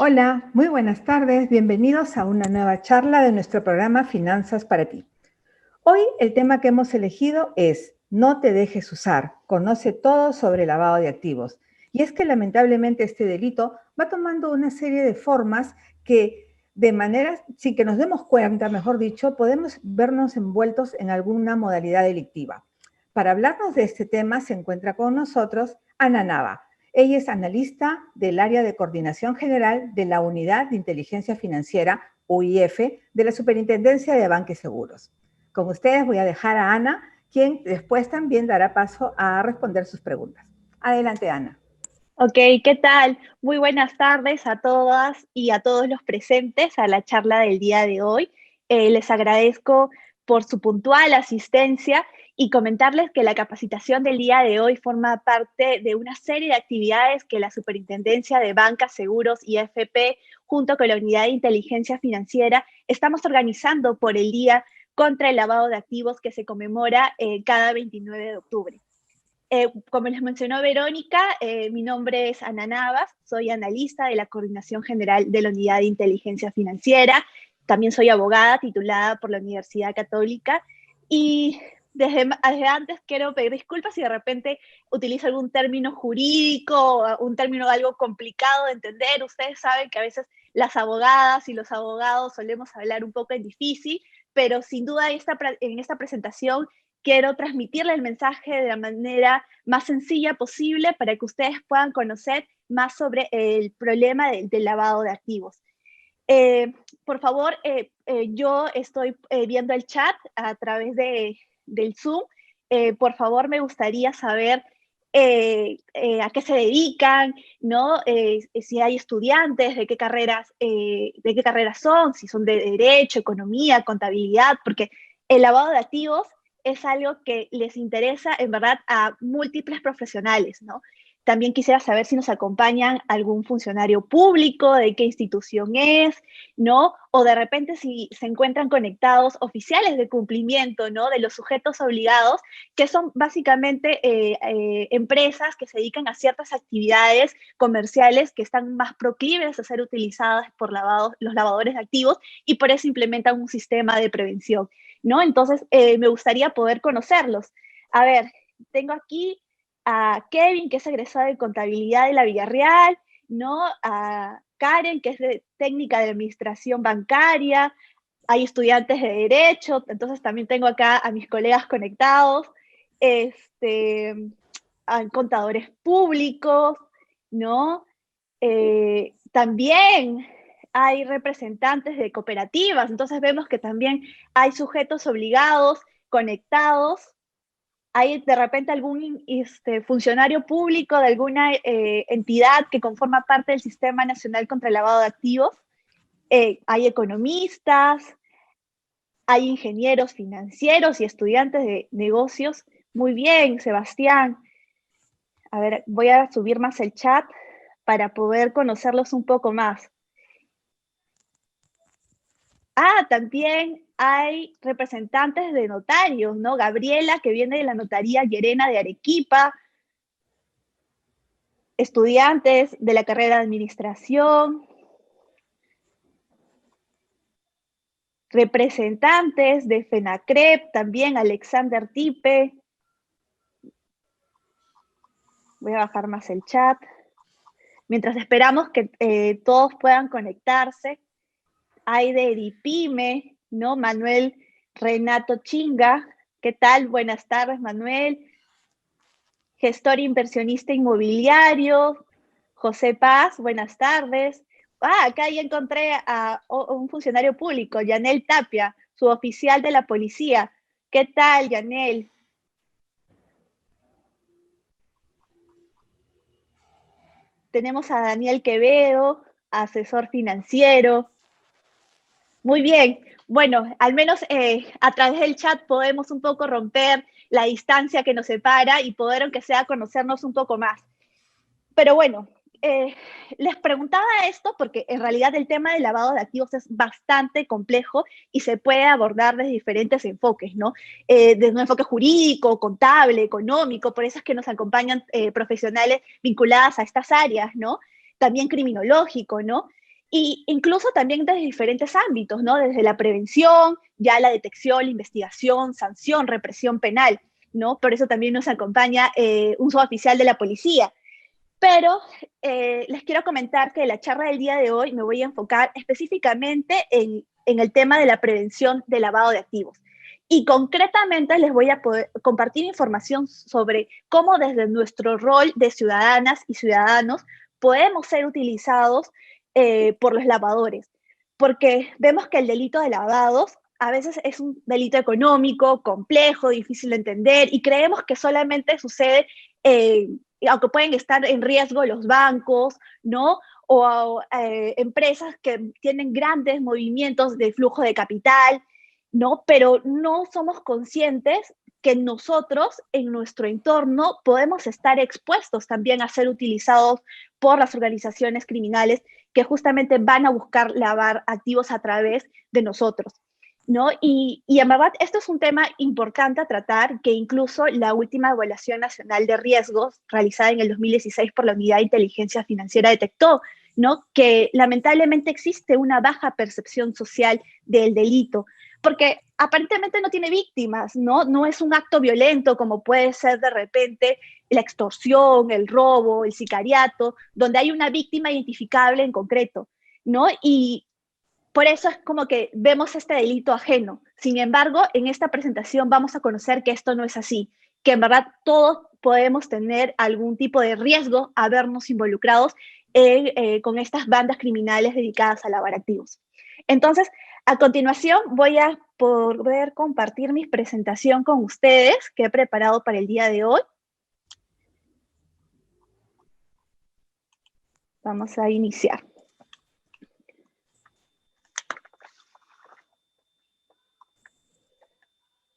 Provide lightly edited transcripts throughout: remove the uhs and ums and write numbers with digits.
Hola, muy buenas tardes. Bienvenidos a una nueva charla de nuestro programa Finanzas para ti. Hoy el tema que hemos elegido es No te dejes usar, conoce todo sobre lavado de activos. Y es que lamentablemente este delito va tomando una serie de formas que de manera, sin que nos demos cuenta, mejor dicho, podemos vernos envueltos en alguna modalidad delictiva. Para hablarnos de este tema se encuentra con nosotros Ana Nava. Ella es analista del área de coordinación general de la Unidad de Inteligencia Financiera, UIF, de la Superintendencia de Banca y Seguros. Con ustedes voy a dejar a Ana, quien después también dará paso a responder sus preguntas. Adelante, Ana. Ok, ¿qué tal? Muy buenas tardes a todas y a todos los presentes a la charla del día de hoy. Les agradezco por su puntual asistencia y comentarles que la capacitación del día de hoy forma parte de una serie de actividades que la Superintendencia de Banca, Seguros y AFP, junto con la Unidad de Inteligencia Financiera, estamos organizando por el Día contra el Lavado de Activos que se conmemora cada 29 de octubre. Como les mencionó Verónica, mi nombre es Ana Navas, soy analista de la Coordinación General de la Unidad de Inteligencia Financiera, también soy abogada titulada por la Universidad Católica y desde antes quiero pedir disculpas si de repente utilizo algún término jurídico, un término algo complicado de entender. Ustedes saben que a veces las abogadas y los abogados solemos hablar un poco en difícil, pero sin duda en esta presentación quiero transmitirle el mensaje de la manera más sencilla posible para que ustedes puedan conocer más sobre el problema del lavado de activos. Por favor, yo estoy viendo el chat a través del Zoom. Por favor, me gustaría saber a qué se dedican, ¿no? Si hay estudiantes, de qué carreras son, si son de Derecho, Economía, Contabilidad, porque el lavado de activos es algo que les interesa en verdad a múltiples profesionales, ¿no? También quisiera saber si nos acompañan algún funcionario público, de qué institución es, ¿no? O de repente si se encuentran conectados oficiales de cumplimiento, ¿no? De los sujetos obligados, que son básicamente empresas que se dedican a ciertas actividades comerciales que están más proclives a ser utilizadas por los lavadores de activos y por eso implementan un sistema de prevención, ¿no? Entonces, me gustaría poder conocerlos. A ver, tengo aquí a Kevin, que es egresado de Contabilidad de la Villarreal, ¿no? A Karen, que es de Técnica de Administración Bancaria, hay estudiantes de Derecho, entonces también tengo acá a mis colegas conectados, hay contadores públicos, ¿no? También hay representantes de cooperativas, entonces vemos que también hay sujetos obligados, conectados. ¿Hay de repente algún funcionario público de alguna entidad que conforma parte del Sistema Nacional contra el Lavado de Activos? Hay economistas, hay ingenieros financieros y estudiantes de negocios. Muy bien, Sebastián. A ver, voy a subir más el chat para poder conocerlos un poco más. También hay representantes de notarios, ¿no? Gabriela, que viene de la Notaría Llerena de Arequipa, estudiantes de la carrera de Administración, representantes de FENACREP, también Alexander Tipe. Voy a bajar más el chat. Mientras esperamos que todos puedan conectarse, hay de Edipime, ¿no? Manuel Renato Chinga. ¿Qué tal? Buenas tardes, Manuel. Gestor inversionista inmobiliario, José Paz, buenas tardes. Acá ya encontré a un funcionario público, Yanel Tapia, su oficial de la policía. ¿Qué tal, Yanel? Tenemos a Daniel Quevedo, asesor financiero. Muy bien. Bueno, al menos a través del chat podemos un poco romper la distancia que nos separa y poder, aunque sea, conocernos un poco más. Pero bueno, les preguntaba esto porque en realidad el tema del lavado de activos es bastante complejo y se puede abordar desde diferentes enfoques, ¿no? Desde un enfoque jurídico, contable, económico, por eso es que nos acompañan profesionales vinculadas a estas áreas, ¿no? También criminológico, ¿no? Y incluso también desde diferentes ámbitos, ¿no? Desde la prevención, ya la detección, la investigación, sanción, represión penal, ¿no? Por eso también nos acompaña un suboficial de la policía. Pero les quiero comentar que la charla del día de hoy me voy a enfocar específicamente en el tema de la prevención del lavado de activos. Y concretamente les voy a poder compartir información sobre cómo desde nuestro rol de ciudadanas y ciudadanos podemos ser utilizados por los lavadores. Porque vemos que el delito de lavados a veces es un delito económico, complejo, difícil de entender, y creemos que solamente sucede, aunque pueden estar en riesgo los bancos, ¿no? O empresas que tienen grandes movimientos de flujo de capital, ¿no? Pero no somos conscientes que nosotros en nuestro entorno podemos estar expuestos también a ser utilizados por las organizaciones criminales que justamente van a buscar lavar activos a través de nosotros, ¿no? Y en verdad esto es un tema importante a tratar, que incluso la última evaluación nacional de riesgos realizada en el 2016 por la Unidad de Inteligencia Financiera detectó, ¿no? Que lamentablemente existe una baja percepción social del delito, porque aparentemente no tiene víctimas, ¿no? No es un acto violento como puede ser de repente la extorsión, el robo, el sicariato, donde hay una víctima identificable en concreto, ¿no? Y por eso es como que vemos este delito ajeno. Sin embargo, en esta presentación vamos a conocer que esto no es así, que en verdad todos podemos tener algún tipo de riesgo a vernos involucrados con estas bandas criminales dedicadas a lavar activos. Entonces, a continuación voy a poder compartir mi presentación con ustedes que he preparado para el día de hoy. Vamos a iniciar.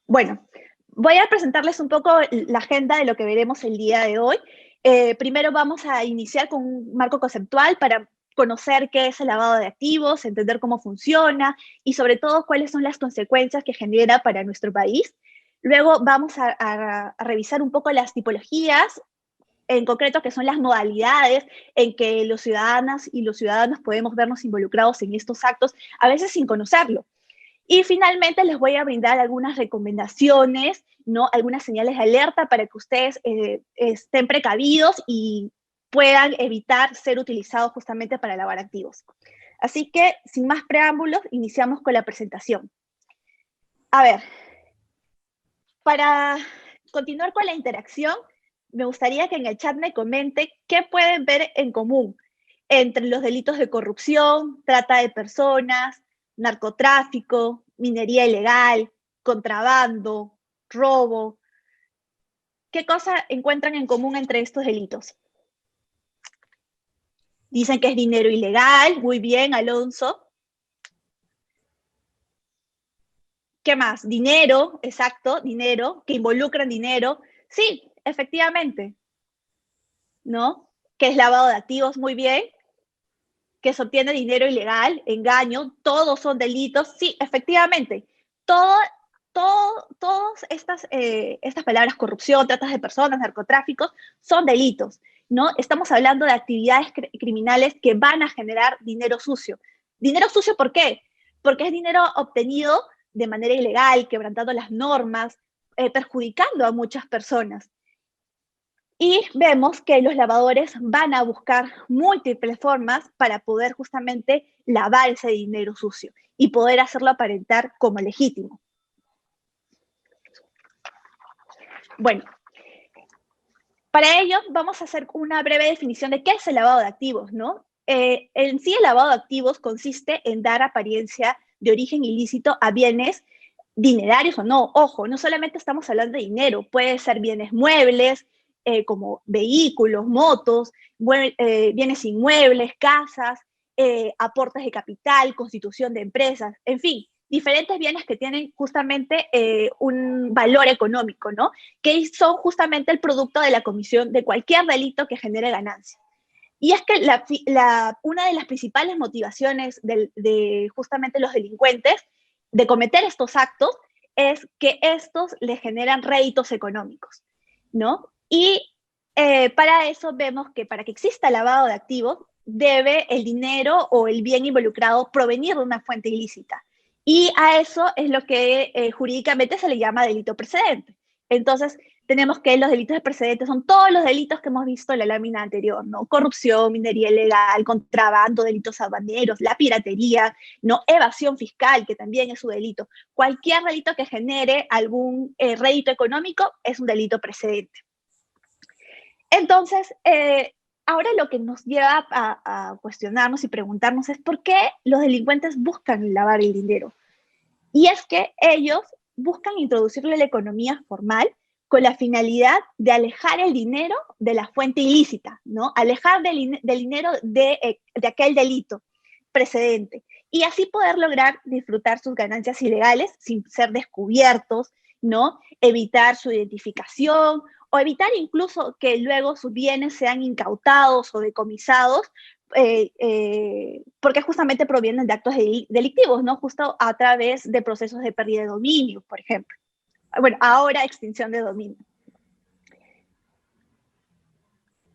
Bueno, voy a presentarles un poco la agenda de lo que veremos el día de hoy. Primero vamos a iniciar con un marco conceptual para conocer qué es el lavado de activos, entender cómo funciona y sobre todo cuáles son las consecuencias que genera para nuestro país. Luego vamos a revisar un poco las tipologías, en concreto que son las modalidades en que los ciudadanas y los ciudadanos podemos vernos involucrados en estos actos, a veces sin conocerlo. Y finalmente les voy a brindar algunas recomendaciones, ¿no? Algunas señales de alerta para que ustedes estén precavidos y puedan evitar ser utilizados justamente para lavar activos. Así que, sin más preámbulos, iniciamos con la presentación. A ver, para continuar con la interacción, me gustaría que en el chat me comente qué pueden ver en común entre los delitos de corrupción, trata de personas, narcotráfico, minería ilegal, contrabando, robo. ¿Qué cosa encuentran en común entre estos delitos? Dicen que es dinero ilegal. Muy bien, Alonso. ¿Qué más? Dinero, exacto, dinero, que involucran dinero. Sí, efectivamente, ¿no? Que es lavado de activos, muy bien. Que se obtiene dinero ilegal, engaño, todos son delitos. Sí, efectivamente, todas estas palabras, corrupción, tratas de personas, narcotráficos, son delitos, ¿no? Estamos hablando de actividades criminales que van a generar dinero sucio. ¿Dinero sucio por qué? Porque es dinero obtenido de manera ilegal, quebrantando las normas, perjudicando a muchas personas. Y vemos que los lavadores van a buscar múltiples formas para poder justamente lavar ese dinero sucio y poder hacerlo aparentar como legítimo. Bueno, para ello vamos a hacer una breve definición de qué es el lavado de activos, ¿no? En sí, el lavado de activos consiste en dar apariencia de origen ilícito a bienes dinerarios o no. Ojo, no solamente estamos hablando de dinero, puede ser bienes muebles, como vehículos, motos, bienes inmuebles, casas, aportes de capital, constitución de empresas, en fin, diferentes bienes que tienen justamente un valor económico, ¿no? Que son justamente el producto de la comisión de cualquier delito que genere ganancia. Y es que una de las principales motivaciones de justamente los delincuentes de cometer estos actos es que estos les generan réditos económicos, ¿no? Y para eso vemos que para que exista lavado de activos debe el dinero o el bien involucrado provenir de una fuente ilícita. Y a eso es lo que jurídicamente se le llama delito precedente. Entonces, tenemos que los delitos de precedente son todos los delitos que hemos visto en la lámina anterior, ¿no? Corrupción, minería ilegal, contrabando, delitos aduaneros, la piratería, ¿no? Evasión fiscal, que también es un delito. Cualquier delito que genere algún rédito económico es un delito precedente. Entonces, ahora lo que nos lleva a cuestionarnos y preguntarnos es por qué los delincuentes buscan lavar el dinero. Y es que ellos buscan introducirle la economía formal con la finalidad de alejar el dinero de la fuente ilícita, ¿no? Alejar del dinero de aquel delito precedente. Y así poder lograr disfrutar sus ganancias ilegales sin ser descubiertos, ¿no? Evitar su identificación o evitar incluso que luego sus bienes sean incautados o decomisados porque justamente provienen de actos delictivos, ¿no? Justo a través de procesos de pérdida de dominio, por ejemplo. Bueno, ahora extinción de dominio.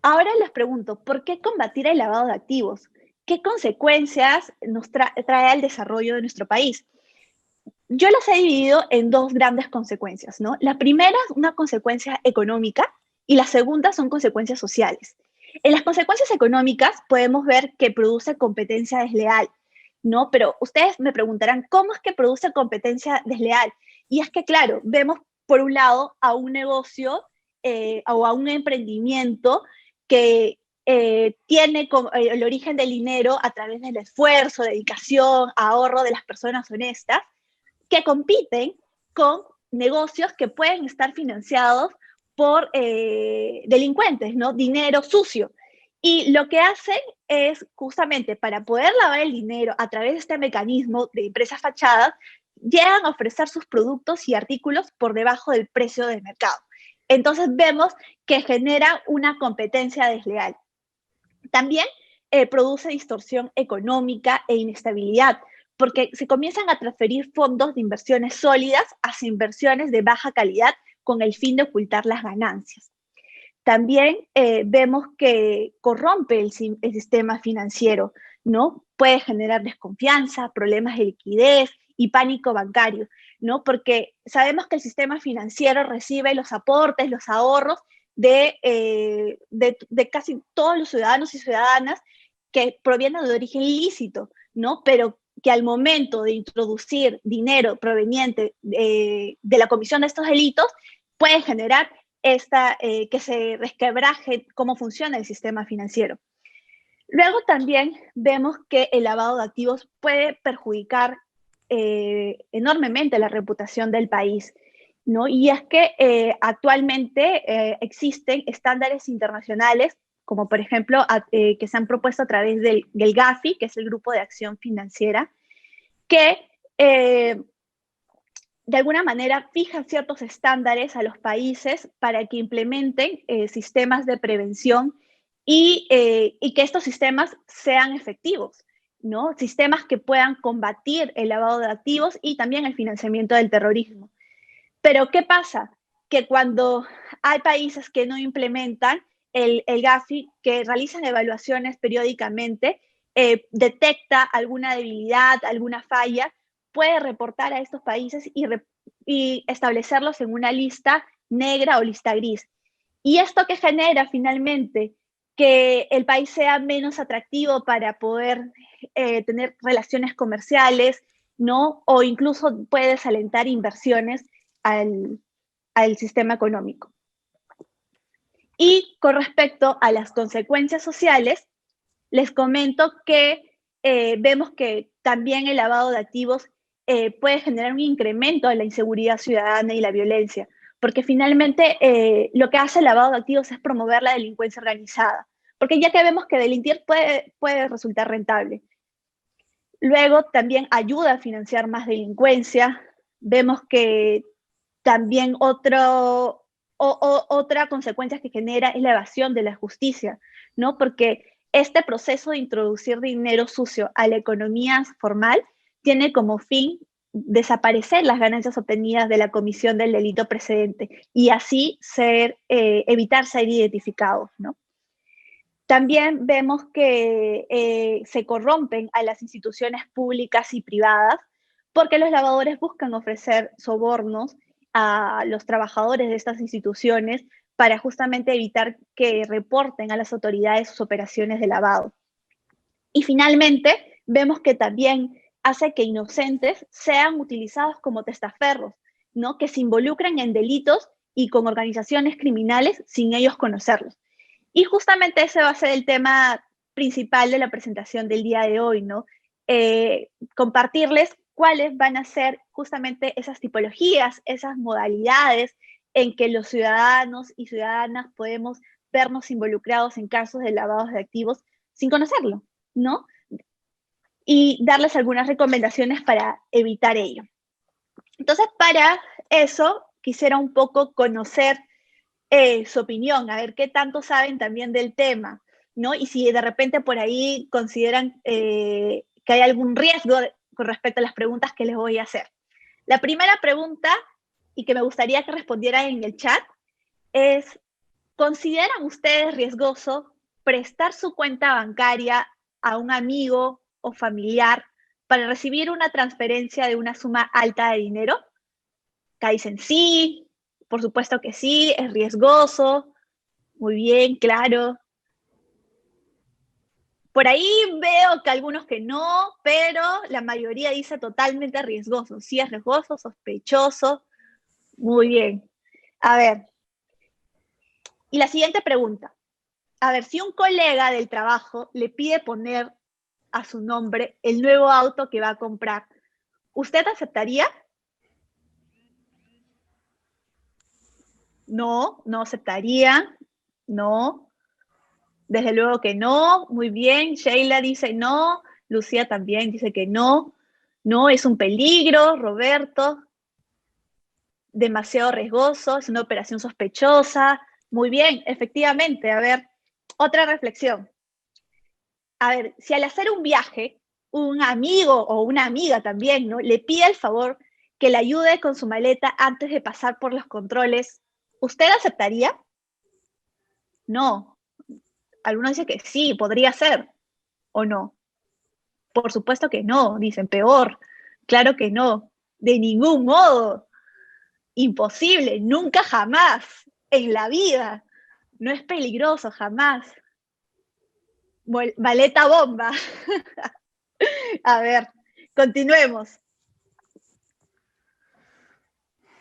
Ahora les pregunto, ¿por qué combatir el lavado de activos? ¿Qué consecuencias nos trae al desarrollo de nuestro país? Yo las he dividido en dos grandes consecuencias, ¿no? La primera es una consecuencia económica y la segunda son consecuencias sociales. En las consecuencias económicas podemos ver que produce competencia desleal, ¿no? Pero ustedes me preguntarán, ¿cómo es que produce competencia desleal? Y es que, claro, vemos por un lado a un negocio o a un emprendimiento que tiene el origen del dinero a través del esfuerzo, dedicación, ahorro de las personas honestas, que compiten con negocios que pueden estar financiados por delincuentes, ¿no? Dinero sucio. Y lo que hacen es justamente para poder lavar el dinero a través de este mecanismo de empresas fachadas, llegan a ofrecer sus productos y artículos por debajo del precio del mercado. Entonces vemos que genera una competencia desleal. También produce distorsión económica e inestabilidad, porque se comienzan a transferir fondos de inversiones sólidas hacia inversiones de baja calidad con el fin de ocultar las ganancias. También vemos que corrompe el sistema financiero, ¿no? Puede generar desconfianza, problemas de liquidez y pánico bancario, ¿no? Porque sabemos que el sistema financiero recibe los aportes, los ahorros de casi todos los ciudadanos y ciudadanas que provienen de origen ilícito, ¿no? Pero que al momento de introducir dinero proveniente de la comisión de estos delitos, puede generar que se resquebraje cómo funciona el sistema financiero. Luego también vemos que el lavado de activos puede perjudicar enormemente la reputación del país, ¿no? Y es que actualmente existen estándares internacionales, como por ejemplo que se han propuesto a través del GAFI, que es el Grupo de Acción Financiera, que de alguna manera fijan ciertos estándares a los países para que implementen sistemas de prevención y que estos sistemas sean efectivos, ¿no? Sistemas que puedan combatir el lavado de activos y también el financiamiento del terrorismo. Pero ¿qué pasa? Que cuando hay países que no implementan el GAFI, que realizan evaluaciones periódicamente, detecta alguna debilidad, alguna falla, puede reportar a estos países y establecerlos en una lista negra o lista gris. ¿Y esto qué genera finalmente? Que el país sea menos atractivo para poder tener relaciones comerciales, ¿no? O incluso puede desalentar inversiones al sistema económico. Y con respecto a las consecuencias sociales, les comento que vemos que también el lavado de activos puede generar un incremento de la inseguridad ciudadana y la violencia, porque finalmente lo que hace el lavado de activos es promover la delincuencia organizada, porque ya que vemos que delinquir puede resultar rentable. Luego también ayuda a financiar más delincuencia. Vemos que también otra consecuencia que genera es la evasión de la justicia, ¿no? Porque este proceso de introducir dinero sucio a la economía formal tiene como fin desaparecer las ganancias obtenidas de la comisión del delito precedente y así evitar ser identificados, ¿no? También vemos que se corrompen a las instituciones públicas y privadas porque los lavadores buscan ofrecer sobornos a los trabajadores de estas instituciones para justamente evitar que reporten a las autoridades sus operaciones de lavado. Y finalmente, vemos que también hace que inocentes sean utilizados como testaferros, ¿no? Que se involucren en delitos y con organizaciones criminales sin ellos conocerlos. Y justamente ese va a ser el tema principal de la presentación del día de hoy, ¿no? Compartirles cuáles van a ser justamente esas tipologías, esas modalidades en que los ciudadanos y ciudadanas podemos vernos involucrados en casos de lavados de activos sin conocerlo, ¿no? Y darles algunas recomendaciones para evitar ello. Entonces, para eso, quisiera un poco conocer su opinión, a ver qué tanto saben también del tema, ¿no? Y si de repente por ahí consideran que hay algún riesgo con respecto a las preguntas que les voy a hacer. La primera pregunta, y que me gustaría que respondieran en el chat, es, ¿consideran ustedes riesgoso prestar su cuenta bancaria a un amigo o familiar para recibir una transferencia de una suma alta de dinero? Acá dicen sí, por supuesto que sí, es riesgoso, muy bien, claro. Por ahí veo que algunos que no, pero la mayoría dice totalmente riesgoso. Sí es riesgoso, sospechoso, muy bien. A ver, y la siguiente pregunta. A ver, si un colega del trabajo le pide poner a su nombre el nuevo auto que va a comprar, ¿usted aceptaría? No, no aceptaría, no. Desde luego que no, muy bien. Sheila dice no, Lucía también dice que no. No, es un peligro, Roberto. Demasiado riesgoso, es una operación sospechosa. Muy bien, efectivamente. A ver, otra reflexión. A ver, si al hacer un viaje, un amigo o una amiga también, ¿no? Le pide el favor que le ayude con su maleta antes de pasar por los controles, ¿usted aceptaría? No. Algunos dicen que sí, podría ser, o no. Por supuesto que no, dicen peor. Claro que no, de ningún modo. Imposible, nunca jamás, en la vida. No es peligroso, jamás. Maleta bomba. A ver, continuemos.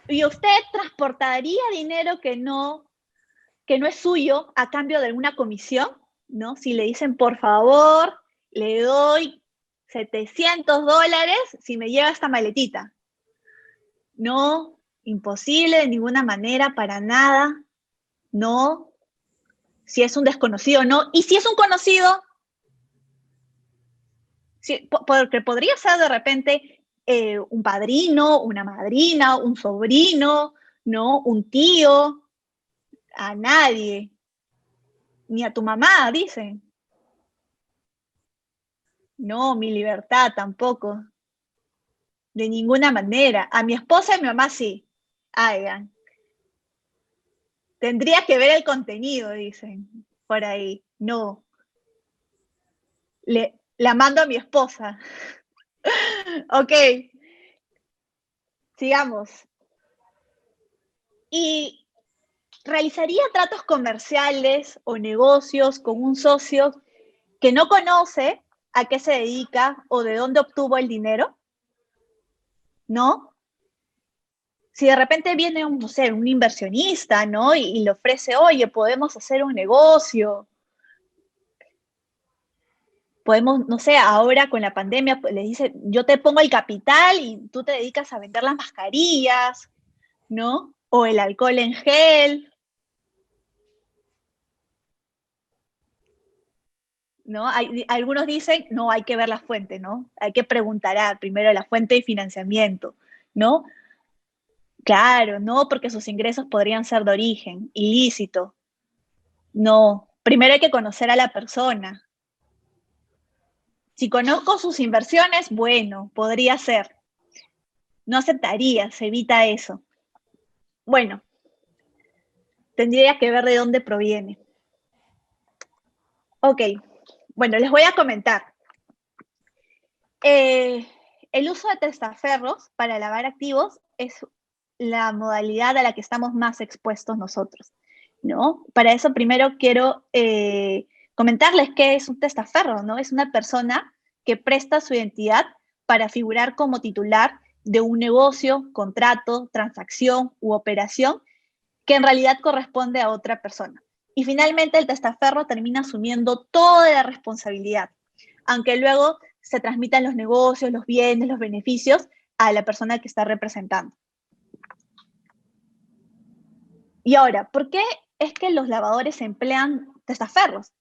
¿Y usted transportaría dinero que no es suyo a cambio de alguna comisión? ¿No? Si le dicen, por favor, le doy $700 si me lleva esta maletita. No, imposible de ninguna manera, para nada. No, si es un desconocido, no. Y si es un conocido, porque podría ser de repente un padrino, una madrina, un sobrino, ¿no? Un tío, a nadie, ni a tu mamá, dicen. No, mi libertad tampoco, de ninguna manera. A mi esposa y mi mamá sí, hagan. Tendría que ver el contenido, dicen, por ahí. No, la mando a mi esposa. Ok, sigamos. ¿Y realizaría tratos comerciales o negocios con un socio que no conoce a qué se dedica o de dónde obtuvo el dinero? ¿No? Si de repente viene un, no sé, un inversionista, ¿no? Y le ofrece, oye, podemos hacer un negocio, podemos, no sé, ahora con la pandemia, pues, les dice, yo te pongo el capital y tú te dedicas a vender las mascarillas, ¿no? O el alcohol en gel, ¿no? Algunos dicen, no, hay que ver la fuente, ¿no? Hay que preguntar primero la fuente de financiamiento, ¿no? Claro, no, porque sus ingresos podrían ser de origen ilícito. No, primero hay que conocer a la persona. Si conozco sus inversiones, bueno, podría ser. No aceptaría, se evita eso. Bueno, tendría que ver de dónde proviene. Ok, bueno, les voy a comentar. El uso de testaferros para lavar activos es la modalidad a la que estamos más expuestos nosotros, ¿no? Para eso primero quiero comentarles qué es un testaferro, ¿no? Es una persona que presta su identidad para figurar como titular de un negocio, contrato, transacción u operación que en realidad corresponde a otra persona. Y finalmente el testaferro termina asumiendo toda la responsabilidad, aunque luego se transmitan los negocios, los bienes, los beneficios a la persona que está representando. Y ahora, ¿por qué es que los lavadores emplean testaferros?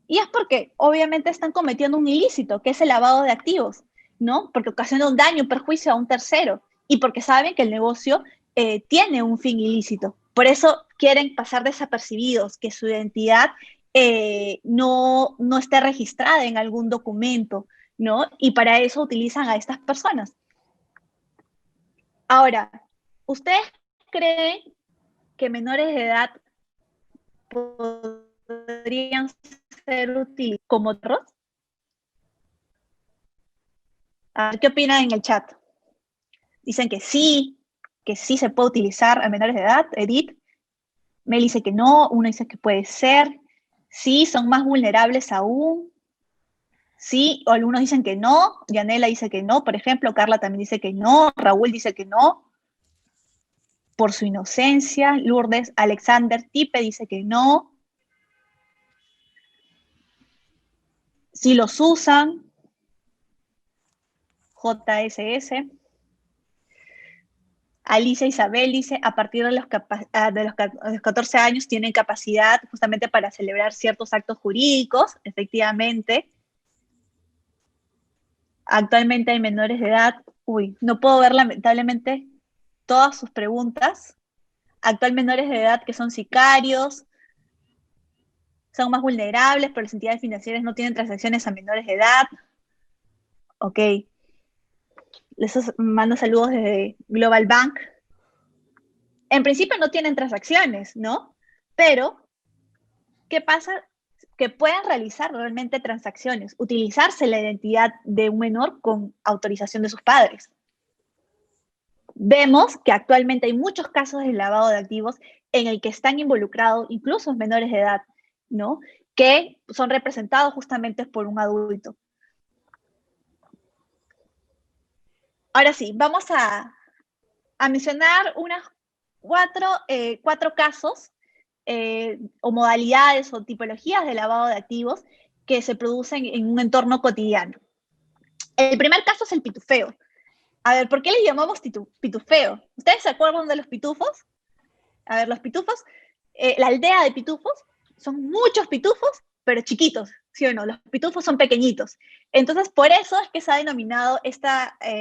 Y es porque obviamente están cometiendo un ilícito, que es el lavado de activos, ¿no? Porque ocasiona un daño, un perjuicio a un tercero y porque saben que el negocio tiene un fin ilícito. Por eso quieren pasar desapercibidos, que su identidad no esté registrada en algún documento, ¿no? Y para eso utilizan a estas personas. Ahora, ¿ustedes creen que menores de edad podrían ser útiles como otros? A ver, ¿qué opinan en el chat? Dicen que sí se puede utilizar a menores de edad. Edith, Mel dice que no, uno dice que puede ser. Sí, son más vulnerables aún. Sí, o algunos dicen que no. Yanela dice que no, por ejemplo. Carla también dice que no. Raúl dice que no, por su inocencia. Lourdes, Alexander, Tipe dice que no. Si los usan. JSS. Alicia Isabel dice, a partir de los 14 años tienen capacidad justamente para celebrar ciertos actos jurídicos, efectivamente. Actualmente hay menores de edad. Uy, no puedo ver lamentablemente todas sus preguntas. Actual menores de edad que son sicarios, son más vulnerables, pero las entidades financieras no tienen transacciones a menores de edad. Ok. Les mando saludos desde Global Bank. En principio no tienen transacciones, ¿no? Pero, ¿qué pasa? Que puedan realizar realmente transacciones, utilizarse la identidad de un menor con autorización de sus padres. Vemos que actualmente hay muchos casos de lavado de activos en el que están involucrados incluso menores de edad, ¿no? Que son representados justamente por un adulto. Ahora sí, vamos a mencionar unas cuatro casos o modalidades o tipologías de lavado de activos que se producen en un entorno cotidiano. El primer caso es el pitufeo. A ver, ¿por qué le llamamos pitufeo? ¿Ustedes se acuerdan de los pitufos? A ver, los pitufos, la aldea de pitufos, son muchos pitufos, pero chiquitos, ¿sí o no? Los pitufos son pequeñitos. Entonces, por eso es que se ha denominado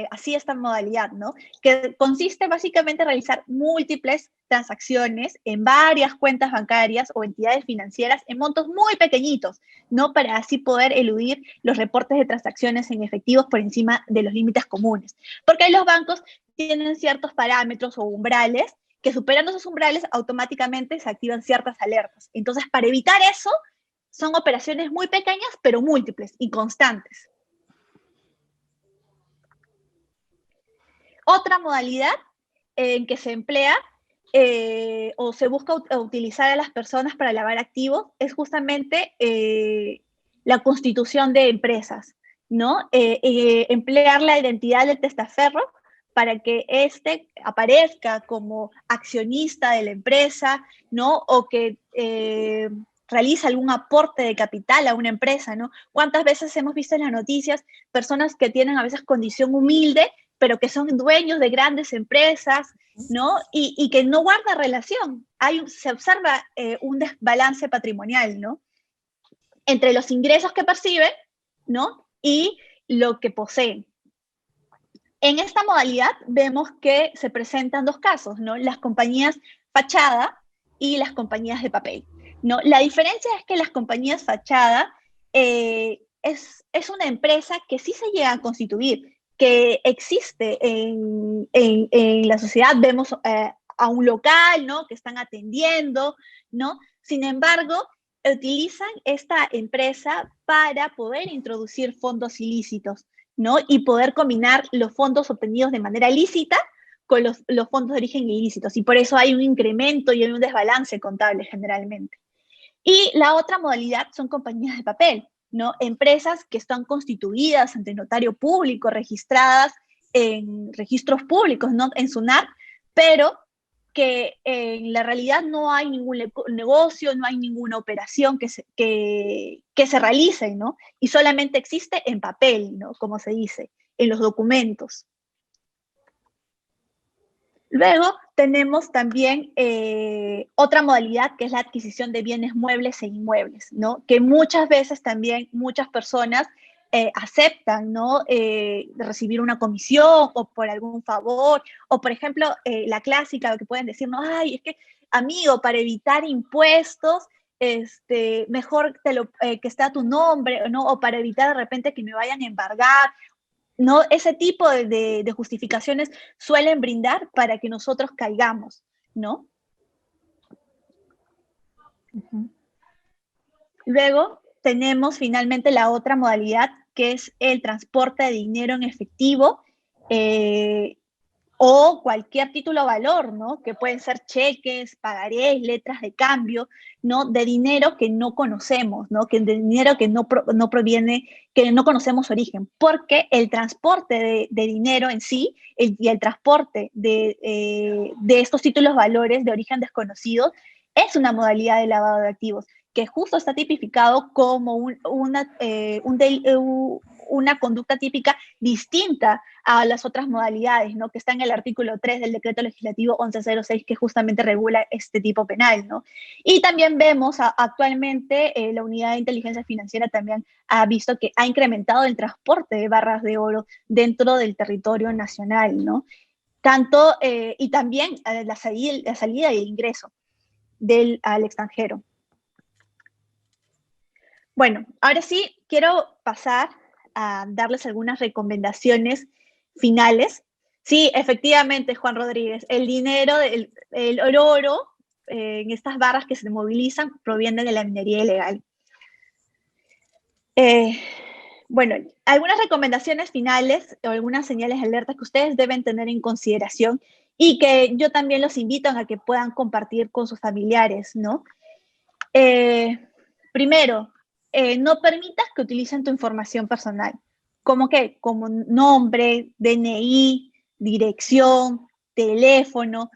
así esta modalidad, ¿no? Que consiste básicamente en realizar múltiples transacciones en varias cuentas bancarias o entidades financieras en montos muy pequeñitos, ¿no? Para así poder eludir los reportes de transacciones en efectivos por encima de los límites comunes. Porque los bancos tienen ciertos parámetros o umbrales que superando esos umbrales automáticamente se activan ciertas alertas. Entonces, para evitar eso, son operaciones muy pequeñas, pero múltiples y constantes. Otra modalidad en que se emplea o se busca utilizar a las personas para lavar activos es justamente la constitución de empresas, ¿no? Emplear la identidad del testaferro para que éste aparezca como accionista de la empresa, ¿no? O que realiza algún aporte de capital a una empresa, ¿no? ¿Cuántas veces hemos visto en las noticias personas que tienen a veces condición humilde, pero que son dueños de grandes empresas, ¿no? Y que no guarda relación. Se observa un desbalance patrimonial, ¿no? Entre los ingresos que perciben, ¿no? Y lo que poseen. En esta modalidad vemos que se presentan dos casos, ¿no? Las compañías fachada y las compañías de papel, ¿no? La diferencia es que las compañías fachada es una empresa que sí se llega a constituir, que existe en la sociedad. Vemos a un local, ¿no? Que están atendiendo, ¿no? Sin embargo, utilizan esta empresa para poder introducir fondos ilícitos, ¿no? Y poder combinar los fondos obtenidos de manera lícita con los fondos de origen ilícitos. Y por eso hay un incremento y hay un desbalance contable generalmente. Y la otra modalidad son compañías de papel, ¿no? Empresas que están constituidas ante notario público, registradas en registros públicos, ¿no? En SUNAT, pero que en la realidad no hay ningún negocio, no hay ninguna operación que se realice, ¿no? Y solamente existe en papel, ¿no? Como se dice, en los documentos. Luego tenemos también otra modalidad que es la adquisición de bienes muebles e inmuebles, ¿no? Que muchas veces también muchas personas aceptan, ¿no? Recibir una comisión o por algún favor, o por ejemplo, la clásica, lo que pueden decir, no, ay, es que, amigo, para evitar impuestos, mejor que esté a tu nombre, ¿no? O para evitar de repente que me vayan a embargar, ¿no? Ese tipo de justificaciones suelen brindar para que nosotros caigamos, ¿no? Uh-huh. Luego tenemos finalmente la otra modalidad, que es el transporte de dinero en efectivo o cualquier título de valor, ¿no? Que pueden ser cheques, pagarés, letras de cambio, ¿no? De dinero que no conocemos, ¿no? De dinero que no proviene, que no conocemos su origen, porque el transporte de dinero en sí y el transporte de estos títulos de valores de origen desconocido es una modalidad de lavado de activos, que justo está tipificado como una conducta típica distinta a las otras modalidades, ¿no? Que está en el artículo 3 del decreto legislativo 1106, que justamente regula este tipo penal, ¿no? Y también vemos actualmente la unidad de inteligencia financiera también ha visto que ha incrementado el transporte de barras de oro dentro del territorio nacional, ¿no? Tanto, y también la salida y el ingreso al extranjero. Bueno, ahora sí quiero pasar a darles algunas recomendaciones finales. Sí, efectivamente, Juan Rodríguez, el dinero, el oro en estas barras que se movilizan proviene de la minería ilegal. Bueno, algunas recomendaciones finales o algunas señales de alerta que ustedes deben tener en consideración y que yo también los invito a que puedan compartir con sus familiares, ¿no? Primero, no permitas que utilicen tu información personal. ¿Cómo qué? Como nombre, DNI, dirección, teléfono.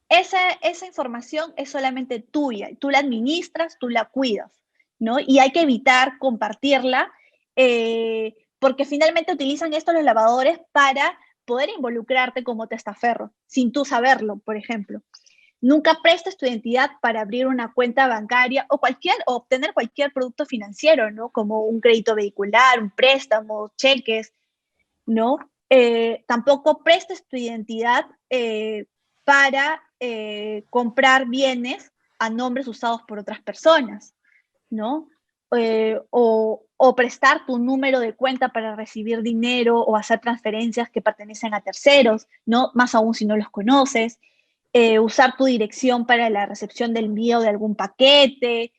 Esa información es solamente tuya. Tú la administras, tú la cuidas, ¿no? Y hay que evitar compartirla porque finalmente utilizan esto los lavadores para poder involucrarte como testaferro, sin tú saberlo, por ejemplo. Nunca prestes tu identidad para abrir una cuenta bancaria o obtener cualquier producto financiero, ¿no? Como un crédito vehicular, un préstamo, cheques, ¿no? Tampoco prestes tu identidad para comprar bienes a nombres usados por otras personas, ¿no? O prestar tu número de cuenta para recibir dinero o hacer transferencias que pertenecen a terceros, ¿no? Más aún si no los conoces. Usar tu dirección para la recepción del envío de algún paquete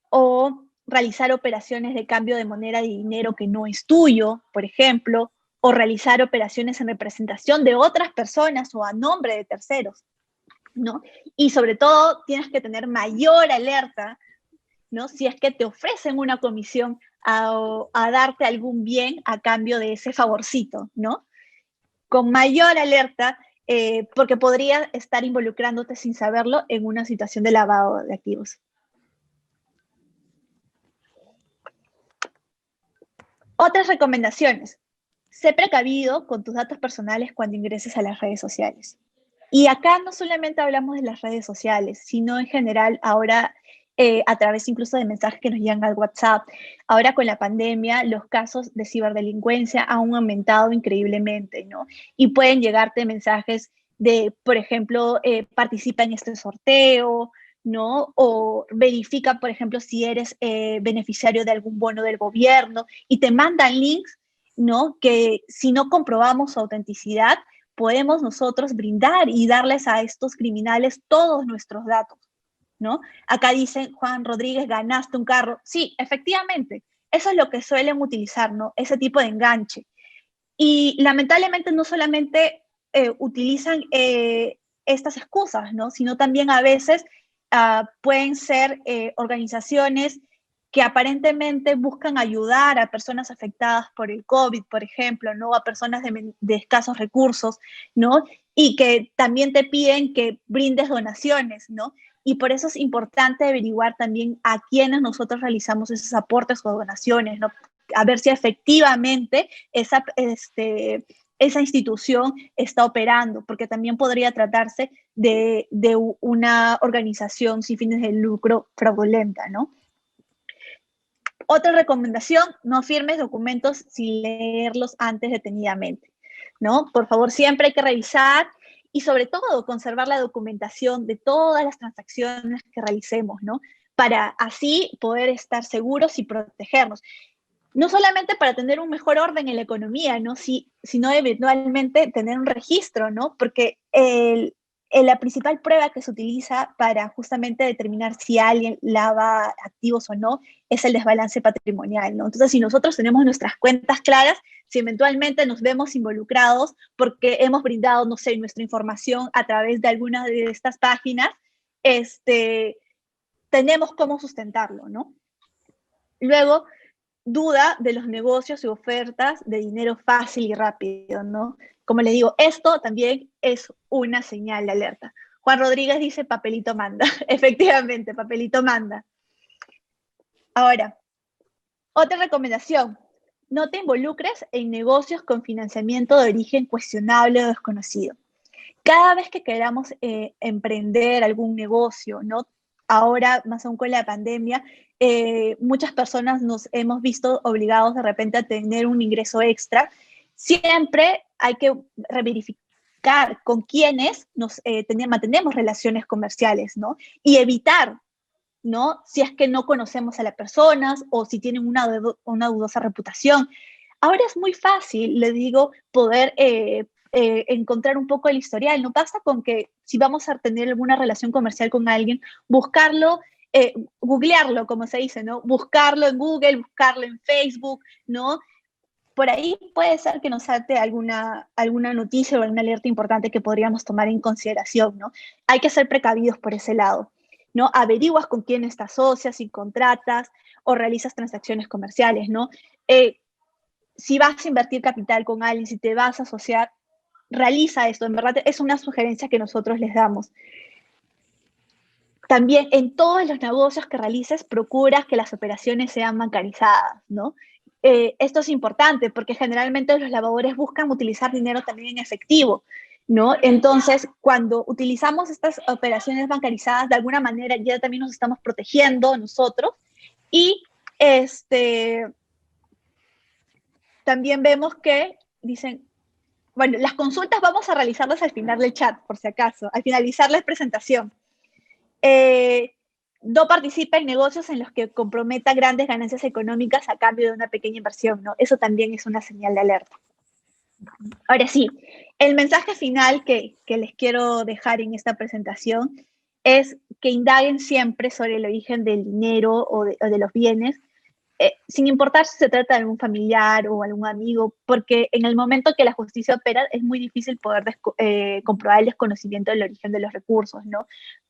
o realizar operaciones de cambio de moneda de dinero que no es tuyo, por ejemplo, o realizar operaciones en representación de otras personas o a nombre de terceros, ¿no? Y sobre todo tienes que tener mayor alerta, ¿no? Si es que te ofrecen una comisión a darte algún bien a cambio de ese favorcito, ¿no? Con mayor alerta, porque podría estar involucrándote sin saberlo en una situación de lavado de activos. Otras recomendaciones. Sé precavido con tus datos personales cuando ingreses a las redes sociales. Y acá no solamente hablamos de las redes sociales, sino en general ahora a través incluso de mensajes que nos llegan al WhatsApp. Ahora con la pandemia, los casos de ciberdelincuencia han aumentado increíblemente, ¿no? Y pueden llegarte mensajes de, por ejemplo, participa en este sorteo, ¿no? O verifica, por ejemplo, si eres beneficiario de algún bono del gobierno y te mandan links, ¿no? Que si no comprobamos su autenticidad, podemos nosotros brindar y darles a estos criminales todos nuestros datos, ¿no? Acá dicen, Juan Rodríguez, ganaste un carro. Sí, efectivamente, eso es lo que suelen utilizar, ¿no? Ese tipo de enganche. Y lamentablemente no solamente utilizan estas excusas, ¿no? Sino también a veces pueden ser organizaciones que aparentemente buscan ayudar a personas afectadas por el COVID, por ejemplo, ¿no? A personas de escasos recursos, ¿no? Y que también te piden que brindes donaciones, ¿no? Y por eso es importante averiguar también a quiénes nosotros realizamos esos aportes o donaciones, ¿no? A ver si efectivamente esa institución está operando, porque también podría tratarse de una organización sin fines de lucro fraudulenta, ¿no? Otra recomendación, no firmes documentos sin leerlos antes detenidamente, ¿no? Por favor, siempre hay que revisar y sobre todo conservar la documentación de todas las transacciones que realicemos, ¿no? Para así poder estar seguros y protegernos. No solamente para tener un mejor orden en la economía, ¿no? Sino eventualmente tener un registro, ¿no? Porque la principal prueba que se utiliza para justamente determinar si alguien lava activos o no es el desbalance patrimonial, ¿no? Entonces, si nosotros tenemos nuestras cuentas claras, si eventualmente nos vemos involucrados porque hemos brindado, no sé, nuestra información a través de alguna de estas páginas, tenemos cómo sustentarlo, ¿no? Luego, duda de los negocios y ofertas de dinero fácil y rápido, ¿no? Como le digo, esto también es una señal de alerta. Juan Rodríguez dice, papelito manda. Efectivamente, papelito manda. Ahora, otra recomendación, no te involucres en negocios con financiamiento de origen cuestionable o desconocido. Cada vez que queramos emprender algún negocio, ¿no? Ahora, más aún con la pandemia, muchas personas nos hemos visto obligados de repente a tener un ingreso extra. Siempre hay que verificar con quiénes mantenemos relaciones comerciales, ¿no? Y evitar, ¿no? Si es que no conocemos a las personas o si tienen una dudosa reputación. Ahora es muy fácil, le digo, poder encontrar un poco el historial. No basta con que si vamos a tener alguna relación comercial con alguien, buscarlo, googlearlo, como se dice, ¿no? Buscarlo en Google, buscarlo en Facebook, ¿no? Por ahí puede ser que nos salte alguna noticia o alguna alerta importante que podríamos tomar en consideración, ¿no? Hay que ser precavidos por ese lado, ¿no? Averiguas con quién te asocias, si contratas o realizas transacciones comerciales, ¿no? Si vas a invertir capital con alguien, si te vas a asociar, realiza esto. En verdad es una sugerencia que nosotros les damos. También en todos los negocios que realices, procura que las operaciones sean bancarizadas, ¿no? Esto es importante porque generalmente los lavadores buscan utilizar dinero también en efectivo, ¿no? Entonces, cuando utilizamos estas operaciones bancarizadas, de alguna manera ya también nos estamos protegiendo nosotros y también vemos que dicen, bueno, las consultas vamos a realizarlas al final del chat, por si acaso, al finalizar la presentación. No participa en negocios en los que comprometa grandes ganancias económicas a cambio de una pequeña inversión, ¿no? Eso también es una señal de alerta. Ahora sí, el mensaje final que les quiero dejar en esta presentación es que indaguen siempre sobre el origen del dinero o de los bienes, sin importar si se trata de algún familiar o algún amigo, porque en el momento que la justicia opera es muy difícil poder comprobar el desconocimiento del origen de los recursos, ¿no?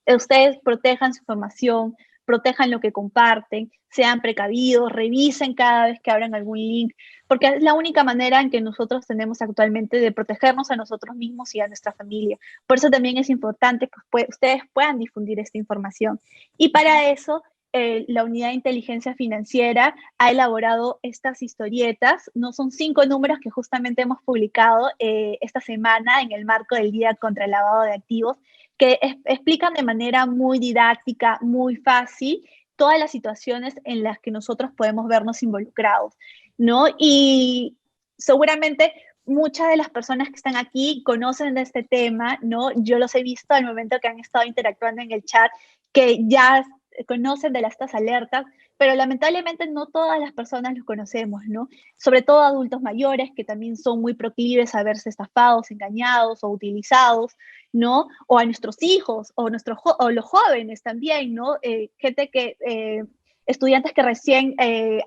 Ustedes protejan su información, protejan lo que comparten, sean precavidos, revisen cada vez que abran algún link, porque es la única manera en que nosotros tenemos actualmente de protegernos a nosotros mismos y a nuestra familia. Por eso también es importante que ustedes puedan difundir esta información. Y para eso, la Unidad de Inteligencia Financiera ha elaborado estas historietas, no son 5 números que justamente hemos publicado esta semana en el marco del Día contra el Lavado de Activos, que explican de manera muy didáctica, muy fácil, todas las situaciones en las que nosotros podemos vernos involucrados, ¿no? Y seguramente muchas de las personas que están aquí conocen de este tema, ¿no? Yo los he visto al momento que han estado interactuando en el chat, que ya conocen de estas alertas, pero lamentablemente no todas las personas los conocemos, ¿no? Sobre todo adultos mayores que también son muy proclives a verse estafados, engañados o utilizados, ¿no? O a nuestros hijos o los jóvenes también, ¿no? Gente que estudiantes que recién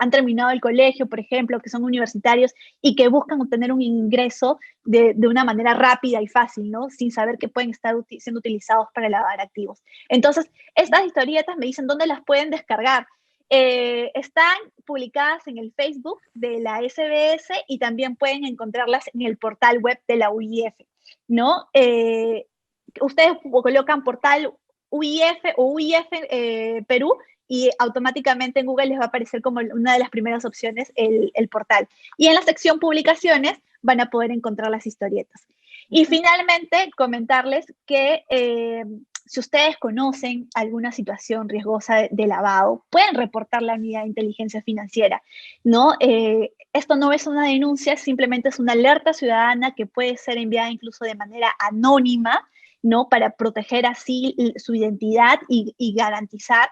han terminado el colegio, por ejemplo, que son universitarios y que buscan obtener un ingreso de una manera rápida y fácil, ¿no? Sin saber que pueden estar siendo utilizados para lavar activos. Entonces, estas historietas me dicen dónde las pueden descargar. Están publicadas en el Facebook de la SBS y también pueden encontrarlas en el portal web de la UIF, ¿no? Ustedes colocan portal UIF o UIF Perú y automáticamente en Google les va a aparecer como una de las primeras opciones el portal. Y en la sección publicaciones van a poder encontrar las historietas. Y finalmente, comentarles que si ustedes conocen alguna situación riesgosa de lavado, pueden reportar la unidad de inteligencia financiera, ¿no? Esto no es una denuncia, simplemente es una alerta ciudadana que puede ser enviada incluso de manera anónima, ¿no? Para proteger así su identidad y garantizar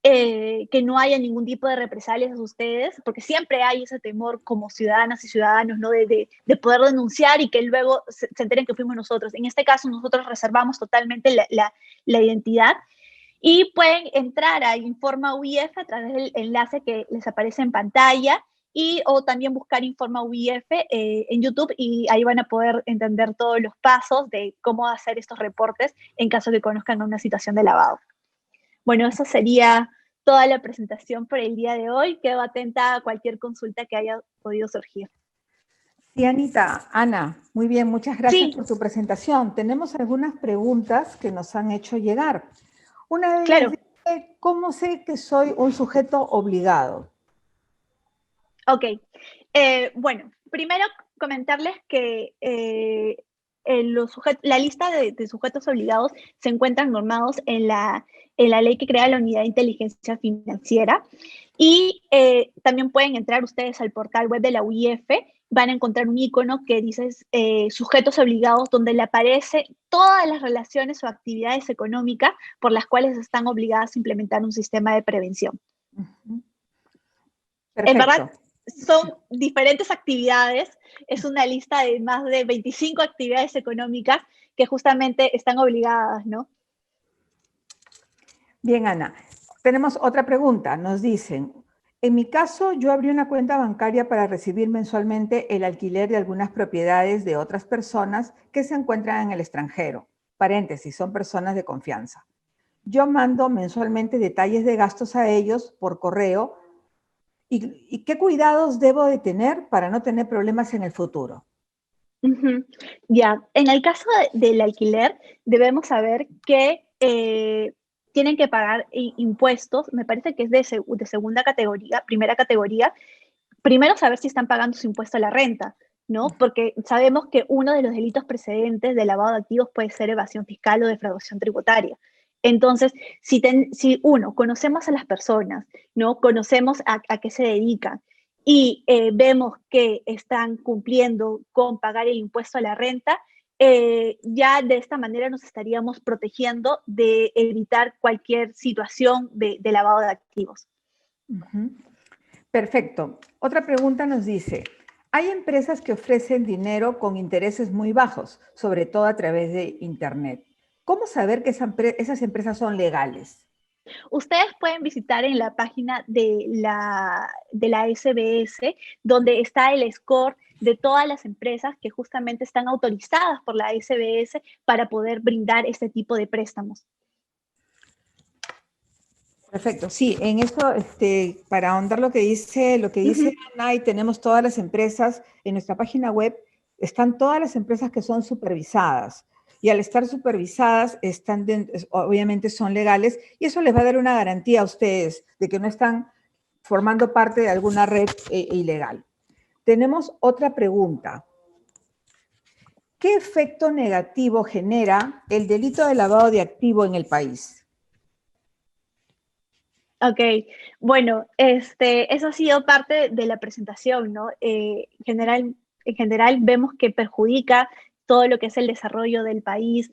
que no haya ningún tipo de represalias a ustedes, porque siempre hay ese temor como ciudadanas y ciudadanos, ¿no? De poder denunciar y que luego se enteren que fuimos nosotros. En este caso, nosotros reservamos totalmente la identidad y pueden entrar a Informa UIF a través del enlace que les aparece en pantalla o también buscar Informa UIF en YouTube y ahí van a poder entender todos los pasos de cómo hacer estos reportes en caso de que conozcan una situación de lavado. Bueno, eso sería toda la presentación por el día de hoy. Quedo atenta a cualquier consulta que haya podido surgir. Sí, Anita, Ana, muy bien, muchas gracias Sí, por tu presentación. Tenemos algunas preguntas que nos han hecho llegar. Una de ellas claro. dice, ¿cómo sé que soy un sujeto obligado? Ok. Bueno, primero comentarles que la lista de sujetos obligados se encuentran normados en la ley que crea la Unidad de Inteligencia Financiera y también pueden entrar ustedes al portal web de la UIF, van a encontrar un icono que dice sujetos obligados, donde le aparece todas las relaciones o actividades económicas por las cuales están obligadas a implementar un sistema de prevención. En verdad, Perfecto. son diferentes actividades, es una lista de más de 25 actividades económicas que justamente están obligadas, ¿no? Bien, Ana. Tenemos otra pregunta. Nos dicen, en mi caso, yo abrí una cuenta bancaria para recibir mensualmente el alquiler de algunas propiedades de otras personas que se encuentran en el extranjero. Paréntesis, son personas de confianza. Yo mando mensualmente detalles de gastos a ellos por correo. ¿Y qué cuidados debo de tener para no tener problemas en el futuro? Ya, en el caso del alquiler, debemos saber que tienen que pagar impuestos, me parece que es de segunda categoría, primera categoría. Primero saber si están pagando su impuesto a la renta, ¿no? Porque sabemos que uno de los delitos precedentes de lavado de activos puede ser evasión fiscal o defraudación tributaria. Entonces, si uno, conocemos a las personas, ¿no? Conocemos a qué se dedican y vemos que están cumpliendo con pagar el impuesto a la renta, ya de esta manera nos estaríamos protegiendo de evitar cualquier situación de lavado de activos. Perfecto. Otra pregunta nos dice, hay empresas que ofrecen dinero con intereses muy bajos, sobre todo a través de Internet. ¿Cómo saber que esas empresas son legales? Ustedes pueden visitar en la página de la SBS, donde está el score de todas las empresas que justamente están autorizadas por la SBS para poder brindar este tipo de préstamos. Perfecto, sí, en esto, para ahondar lo que dice Ana, y tenemos todas las empresas en nuestra página web, están todas las empresas que son supervisadas. Y al estar supervisadas, obviamente son legales, y eso les va a dar una garantía a ustedes de que no están formando parte de alguna red ilegal. Tenemos otra pregunta. ¿Qué efecto negativo genera el delito de lavado de activo en el país? Ok, bueno, eso ha sido parte de la presentación, ¿no? En general vemos que perjudica todo lo que es el desarrollo del país,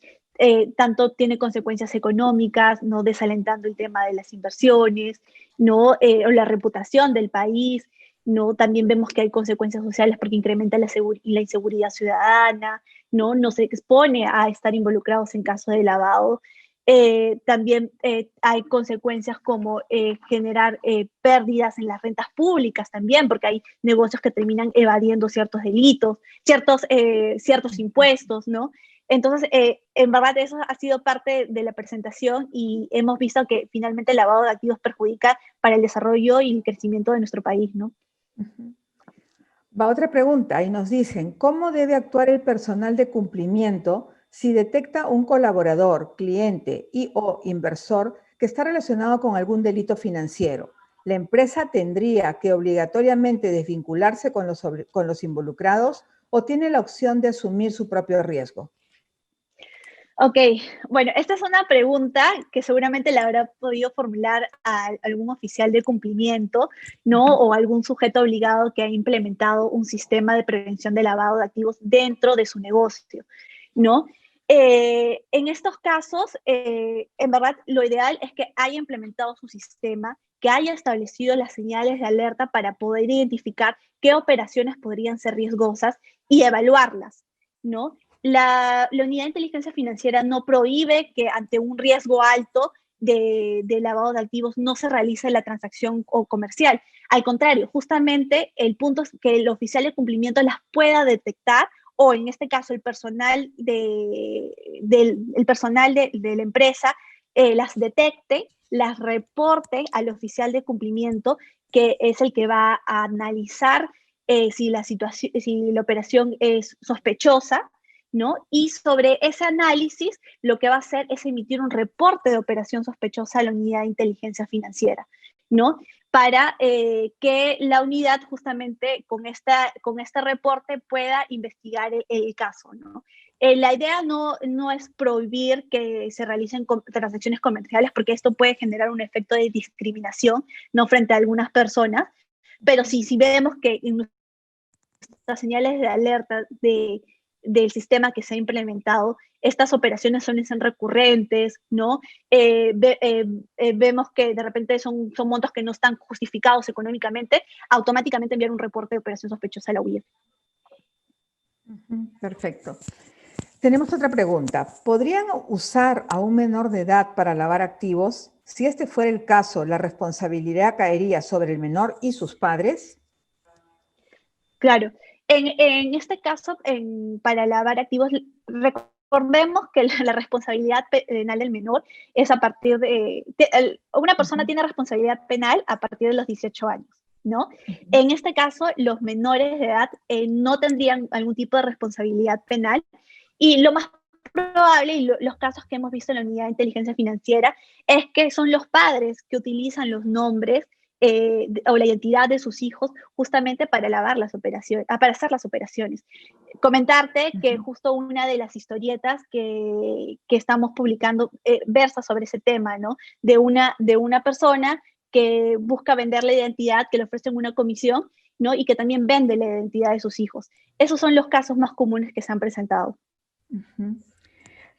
tanto tiene consecuencias económicas, ¿no? Desalentando el tema de las inversiones, ¿no? O la reputación del país, ¿no? También vemos que hay consecuencias sociales porque incrementa la inseguridad ciudadana, ¿no? Nos expone a estar involucrados en casos de lavado. También hay consecuencias como generar pérdidas en las rentas públicas también, porque hay negocios que terminan evadiendo ciertos delitos, ciertos impuestos, ¿no? Entonces, en verdad eso ha sido parte de la presentación y hemos visto que finalmente el lavado de activos perjudica para el desarrollo y el crecimiento de nuestro país, ¿no? Va otra pregunta y nos dicen, ¿cómo debe actuar el personal de cumplimiento si detecta un colaborador, cliente y o inversor que está relacionado con algún delito financiero? ¿La empresa tendría que obligatoriamente desvincularse con los involucrados o tiene la opción de asumir su propio riesgo? Ok, bueno, esta es una pregunta que seguramente la habrá podido formular a algún oficial de cumplimiento, ¿no? O algún sujeto obligado que ha implementado un sistema de prevención de lavado de activos dentro de su negocio, ¿no? En estos casos, en verdad, lo ideal es que haya implementado su sistema, que haya establecido las señales de alerta para poder identificar qué operaciones podrían ser riesgosas y evaluarlas, ¿no? La unidad de inteligencia financiera no prohíbe que ante un riesgo alto de lavado de activos no se realice la transacción o comercial. Al contrario, justamente el punto es que el oficial de cumplimiento las pueda detectar o en este caso el personal de la empresa las detecte, las reporte al oficial de cumplimiento, que es el que va a analizar si la operación es sospechosa, ¿no? Y sobre ese análisis, lo que va a hacer es emitir un reporte de operación sospechosa a la unidad de inteligencia financiera, ¿no? Para que la unidad justamente con este reporte pueda investigar el caso, ¿no? La idea no es prohibir que se realicen transacciones comerciales porque esto puede generar un efecto de discriminación, ¿no? Frente a algunas personas, pero si vemos que en las señales de alerta del sistema que se ha implementado, estas operaciones son recurrentes, ¿no? Vemos que de repente son montos que no están justificados económicamente, automáticamente enviar un reporte de operación sospechosa a la UIF. Perfecto. Tenemos otra pregunta. ¿Podrían usar a un menor de edad para lavar activos? Si este fuera el caso, ¿la responsabilidad caería sobre el menor y sus padres? Claro. En este caso, para lavar activos, recordemos que la responsabilidad penal del menor es a partir una persona tiene responsabilidad penal a partir de los 18 años, ¿no? En este caso, los menores de edad no tendrían algún tipo de responsabilidad penal y lo más probable, y los casos que hemos visto en la unidad de inteligencia financiera, es que son los padres que utilizan los nombres o la identidad de sus hijos justamente para lavar las operaciones, para hacer las operaciones. Comentarte que justo una de las historietas que estamos publicando versa sobre ese tema, ¿no? De una persona que busca vender la identidad, que le ofrecen una comisión, ¿no? Y que también vende la identidad de sus hijos. Esos son los casos más comunes que se han presentado.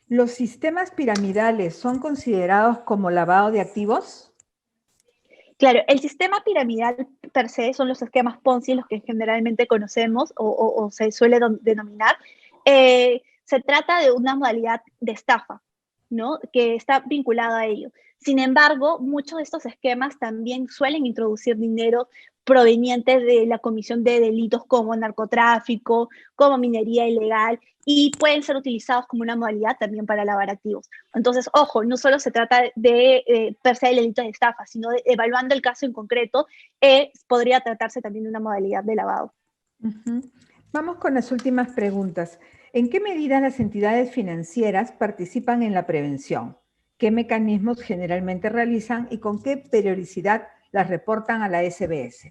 ¿Los sistemas piramidales son considerados como lavado de activos? Claro, el sistema piramidal per se son los esquemas Ponzi, los que generalmente conocemos o se suele denominar. Se trata de una modalidad de estafa, ¿no? Que está vinculada a ello. Sin embargo, muchos de estos esquemas también suelen introducir dinero proveniente de la comisión de delitos como narcotráfico, como minería ilegal, y pueden ser utilizados como una modalidad también para lavar activos. Entonces, ojo, no solo se trata de per se el delito de estafa, sino de, evaluando el caso en concreto, podría tratarse también de una modalidad de lavado. Vamos con las últimas preguntas. ¿En qué medida las entidades financieras participan en la prevención? ¿Qué mecanismos generalmente realizan y con qué periodicidad las reportan a la SBS?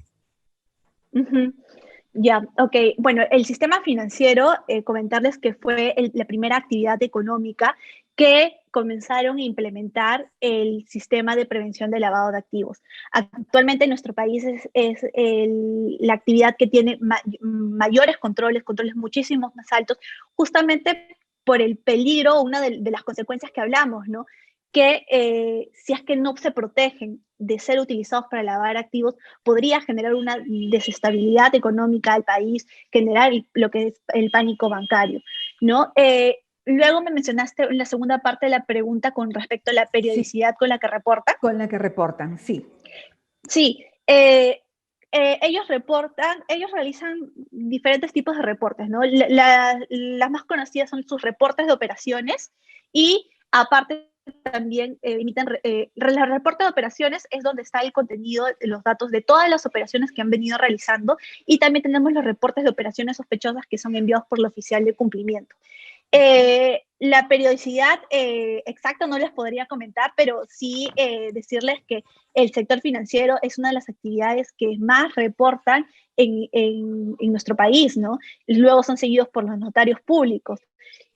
Ya, ok. Bueno, el sistema financiero, comentarles que fue la primera actividad económica que comenzaron a implementar el sistema de prevención de lavado de activos. Actualmente en nuestro país es la actividad que tiene mayores controles muchísimos más altos, justamente por el peligro, una de las consecuencias que hablamos, ¿no? Que si es que no se protegen de ser utilizados para lavar activos, podría generar una desestabilidad económica al país, generar lo que es el pánico bancario, ¿no? Luego me mencionaste la segunda parte de la pregunta con respecto a la periodicidad con la que reportan. Con la que reportan, sí. Sí, ellos realizan diferentes tipos de reportes, ¿no? Las más conocidas son sus reportes de operaciones y aparte también emiten, los reportes de operaciones es donde está el contenido, los datos de todas las operaciones que han venido realizando y también tenemos los reportes de operaciones sospechosas que son enviados por la oficial de cumplimiento. La periodicidad exacta no les podría comentar, pero sí decirles que el sector financiero es una de las actividades que más reportan en nuestro país, ¿no? Luego son seguidos por los notarios públicos.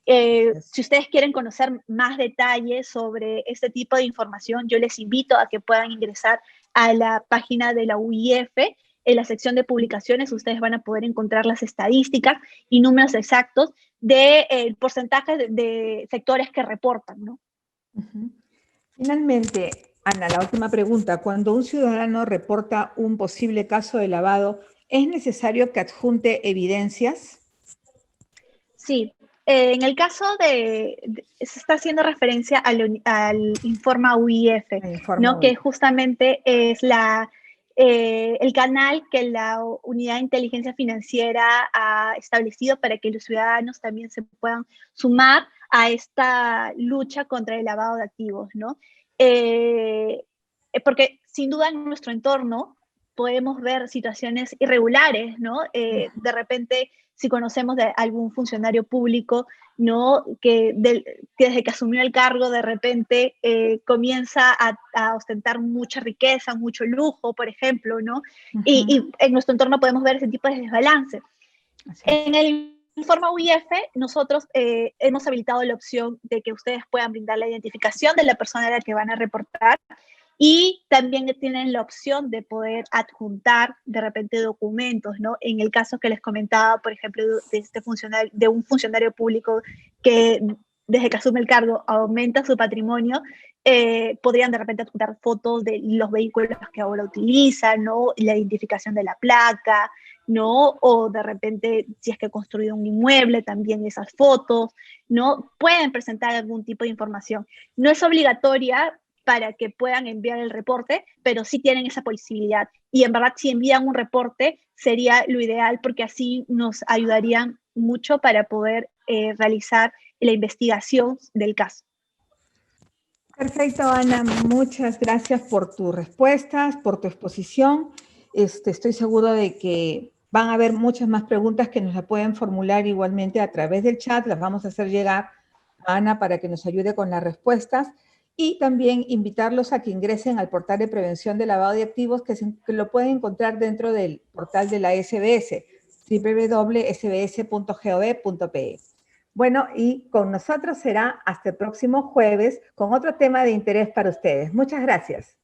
Si ustedes quieren conocer más detalles sobre este tipo de información, yo les invito a que puedan ingresar a la página de la UIF. En la sección de publicaciones ustedes van a poder encontrar las estadísticas y números exactos del porcentaje de sectores que reportan, ¿no? Finalmente, Ana, la última pregunta. Cuando un ciudadano reporta un posible caso de lavado, ¿es necesario que adjunte evidencias? Sí, en el caso se está haciendo referencia al Informa UIF, ¿no? Que justamente es el canal que la Unidad de Inteligencia Financiera ha establecido para que los ciudadanos también se puedan sumar a esta lucha contra el lavado de activos, ¿no? Porque sin duda en nuestro entorno podemos ver situaciones irregulares, ¿no? De repente, si conocemos de algún funcionario público, ¿no? Que desde que asumió el cargo, de repente comienza a ostentar mucha riqueza, mucho lujo, por ejemplo, ¿no? Y en nuestro entorno podemos ver ese tipo de desbalance. En el Informa UIF, nosotros hemos habilitado la opción de que ustedes puedan brindar la identificación de la persona a la que van a reportar y también tienen la opción de poder adjuntar de repente documentos, ¿no? En el caso que les comentaba, por ejemplo, de un funcionario público que desde que asume el cargo aumenta su patrimonio, podrían de repente adjuntar fotos de los vehículos que ahora utilizan, ¿no? La identificación de la placa, ¿no? O de repente, si es que ha construido un inmueble, también esas fotos, ¿no? Pueden presentar algún tipo de información. No es obligatoria para que puedan enviar el reporte, pero sí tienen esa posibilidad. Y en verdad, si envían un reporte, sería lo ideal porque así nos ayudarían mucho para poder realizar la investigación del caso. Perfecto, Ana. Muchas gracias por tus respuestas, por tu exposición. Estoy seguro de que van a haber muchas más preguntas que nos las pueden formular igualmente a través del chat. Las vamos a hacer llegar a Ana para que nos ayude con las respuestas. Y también invitarlos a que ingresen al portal de prevención de lavado de activos que lo pueden encontrar dentro del portal de la SBS, www.sbs.gov.pe. Bueno, y con nosotros será hasta el próximo jueves con otro tema de interés para ustedes. Muchas gracias.